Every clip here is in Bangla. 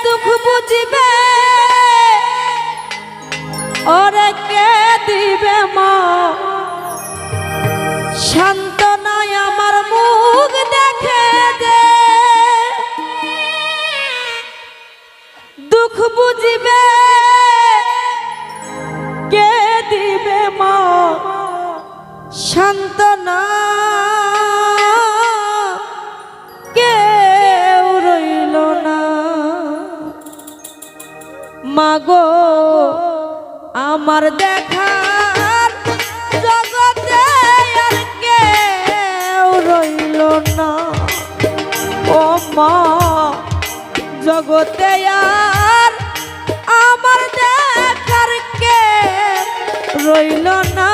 দুঃখ বুঝিবে ওরে কে দিবে মা সান্ত্বনায় আমার মুখ দেখে দে দুঃখ বুঝিবে কে দিবে মা সান্ত্বনা কেউ রইল না মাগো আমার দেখার জগতে আর কেউ রইল না ও মা জগতে আর আমার দেখার কে রইল না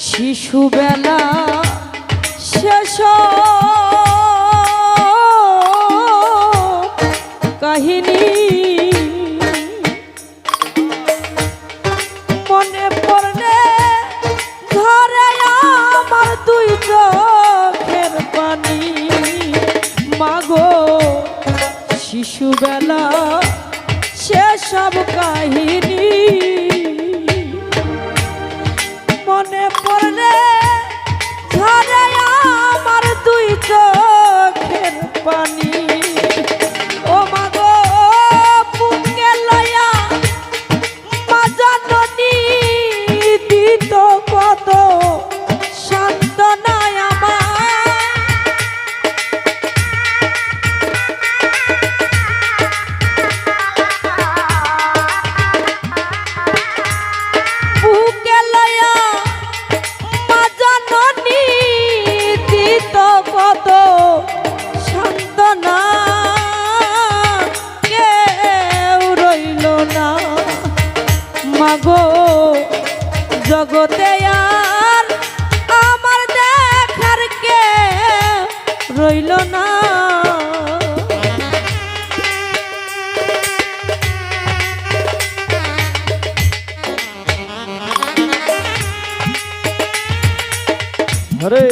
শিশুবেলা শেষ কাহিনী মনে পড়লে ধরে আমার দুই চোখের পানি মাগো শিশুবেলা সেসব কাহিনী মনে পড়লে ঝরে আমার দুই চোখের পানি ও মাগো বুকে লয়া মা জননী দিত কত সান্ত্বনায় আমার বুকে লয়া কত সান্ত্বনা কেউ রইল না মাগো জগতে আর আমার দেখার কে রইল না হরে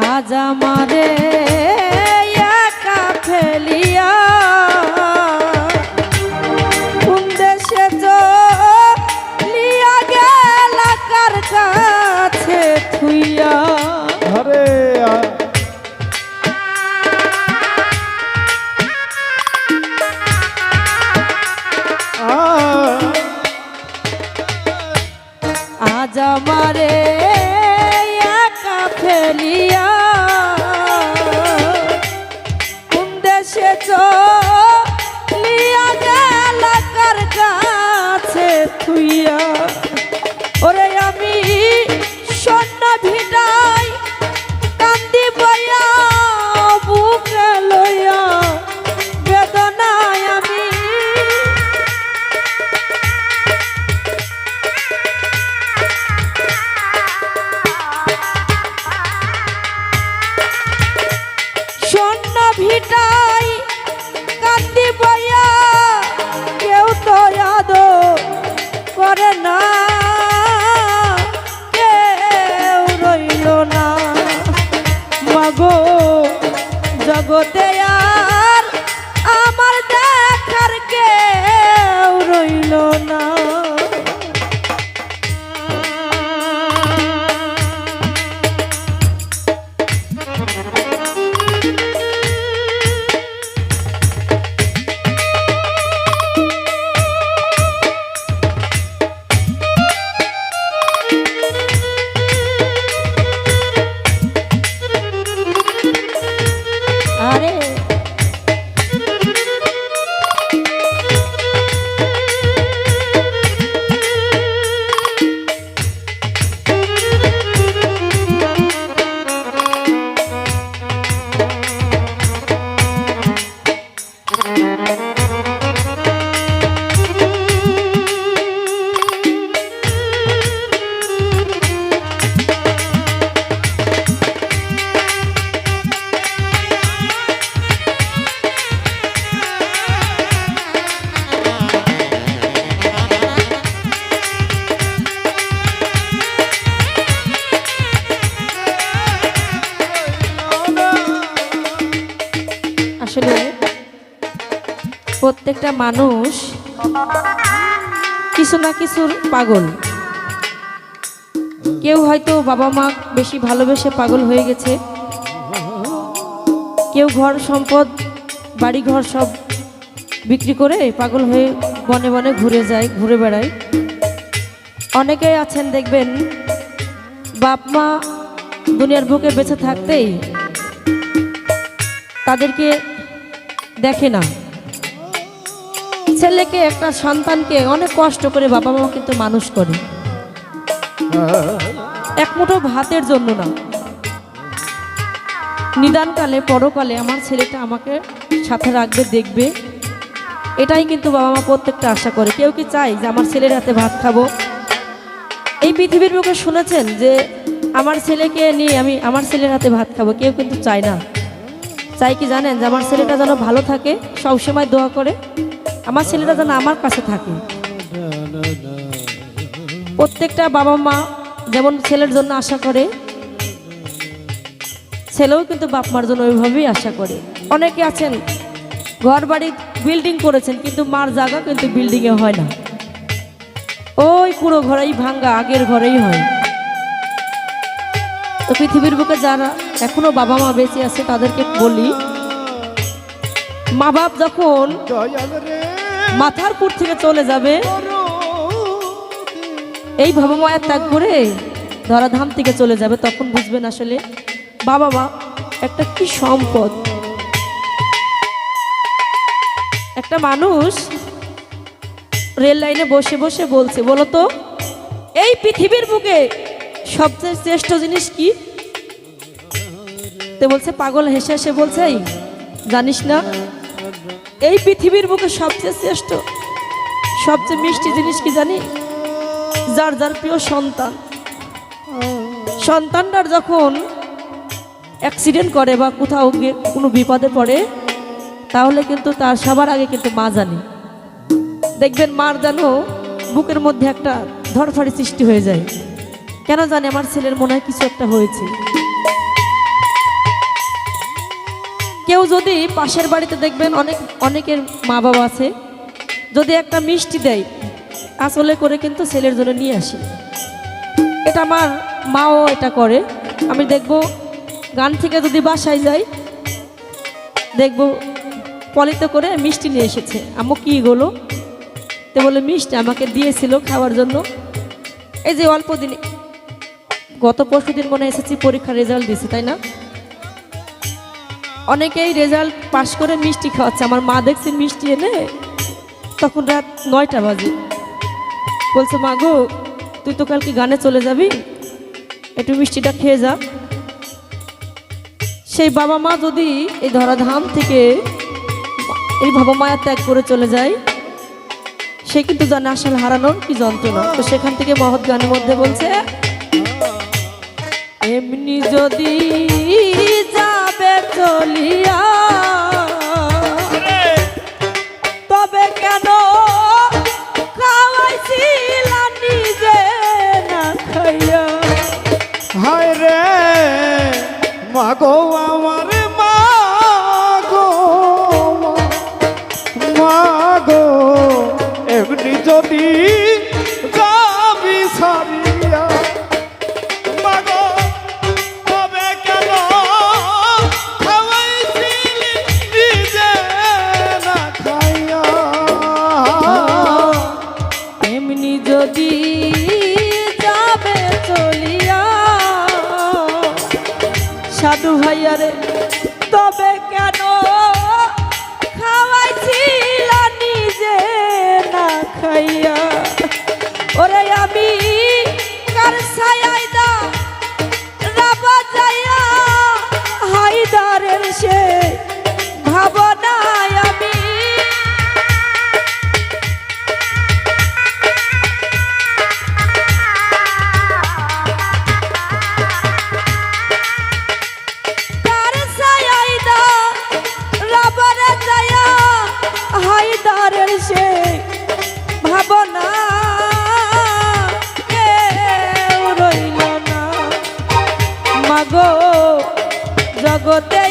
আজ আমারে একা ফেলিয়া কোন দেশে চলিয়া গেল কার কাছে থুইয়া হরে আজ আমারে একা ফেলিয়া কোন দেশে চলিয়া গেল কার কাছে থুইয়া ওরে আমি সৈন্য ভিটাই কান্দি বইয়া বুকে লইয়া বেদনায় আমি জগতে আর আমার দেখার কেউ রইল না। আসলে প্রত্যেকটা মানুষ কিছু না কিছুর পাগল। কেউ হয়তো বাবা মা বেশি ভালোবেসে পাগল হয়ে গেছে, কেউ ঘর সম্পদ বাড়ি ঘর সব বিক্রি করে পাগল হয়ে বনে বনে ঘুরে যায়, ঘুরে বেড়ায়। অনেকেই আছেন দেখবেন বাপ মা দুনিয়ার বুকে বেঁচে থাকতেই তাদেরকে দেখে না। ছেলেকে একটা সন্তানকে অনেক কষ্ট করে বাবা মা কিন্তু মানুষ করে, এক মুঠো ভাতের জন্য না। নিদানকালে পরকালে আমার ছেলেটা আমাকে সাথে রাখবে, দেখবে, এটাই কিন্তু বাবা মা প্রত্যেকটা আশা করে। কেউ কি চায় যে আমার ছেলের হাতে ভাত খাবো? এই পৃথিবীর বুকে শুনেছেন যে আমার ছেলেকে নিয়ে আমি আমার ছেলের হাতে ভাত খাবো? কেউ কিন্তু চায় না। চাই কি জানেন? যে আমার ছেলেটা যেন ভালো থাকে, সবসময় দোয়া করে আমার ছেলেটা যেন আমার কাছে থাকে। প্রত্যেকটা বাবা মা যেমন ছেলের জন্য আশা করে, ছেলেও কিন্তু বাপ মার জন্য ওইভাবেই আশা করে। অনেকে আছেন ঘর বাড়ি বিল্ডিং করেছেন কিন্তু মার জায়গা কিন্তু বিল্ডিংয়ে হয় না, ওই পুরো ঘরেই ভাঙ্গা, আগের ঘরেই হয়। তো পৃথিবীর বুকে যারা এখনো বাবা মা বেঁচে আছে তাদেরকে বলি, মা বাপ যখন মাথার পুর থেকে চলে যাবে, এই ভবমায়া ত্যাগ করে ধরাধাম থেকে চলে যাবে, তখন বুঝবেন আসলে বাবা মা একটা কি সম্পদ। একটা মানুষ রেল লাইনে বসে বসে বলছে, বলো তো এই পৃথিবীর বুকে সবচেয়ে শ্রেষ্ঠ জিনিস কি? তো বলছে, পাগল হেসে হেসে বলছে, এই জানিস না এই পৃথিবীর বুকে সবচেয়ে শ্রেষ্ঠ সবচেয়ে মিষ্টি জিনিস কি জানি? যার যার প্রিয় সন্তান। সন্তানটার যখন অ্যাক্সিডেন্ট করে বা কোথাও গিয়ে কোনো বিপদে পড়ে, তাহলে কিন্তু তার সবার আগে কিন্তু মা জানে। দেখবেন মার যেন বুকের মধ্যে একটা ধরফাড়ি সৃষ্টি হয়ে যায়, কেন জানে আমার ছেলের মনে হয় কিছু একটা হয়েছে। কেউ যদি পাশের বাড়িতে দেখবেন অনেকের মা বাবা আছে, যদি একটা মিষ্টি দেয় আসলে করে কিন্তু ছেলের জন্য নিয়ে আসে। এটা আমার মাও এটা করে। আমি দেখব গান থেকে যদি বাসায় যাই, দেখব পলিতে করে মিষ্টি নিয়ে এসেছে। আম্মু কি এগুলো? তো বলে মিষ্টি আমাকে দিয়েছিল খাওয়ার জন্য। এই যে অল্প দিনে গত পরশু দিন মনে এসেছি পরীক্ষার রেজাল্ট দিয়েছে, তাই না? অনেকেই রেজাল্ট পাস করে মিষ্টি খাওয়াচ্ছে। আমার মা দেখছি মিষ্টি এনে, তখন রাত 9টা বাজে, বলছে মা গো তুই তো কালকে গানে চলে যাবি, একটু মিষ্টিটা খেয়ে যা। সেই বাবা মা যদি এই ধরাধাম থেকে এই ভবমায়া ত্যাগ করে চলে যায়, সে কিন্তু জানে আসলে হারানোর কি যন্ত্রণা। তো সেখান থেকে মহৎ গানের মধ্যে বলছে, এমনি যদি যাবে চলিয়া তবে কেন খাওয়াইছিলা নিজে না খাইয়া? হায় রে মাগো আমার মা সাইয়ারে তবে কেন খাওয়াইছিল নিজে না খাইয়া ওরে আমি কার ছায়ায় দা রাবা যাইয়া হায়দারের সে ভাবনায় আমি কার ছায়ায় দা রাবারে যাইয়া হায়দারের সে ভাবনা কেউ রইল না মাগো জগতে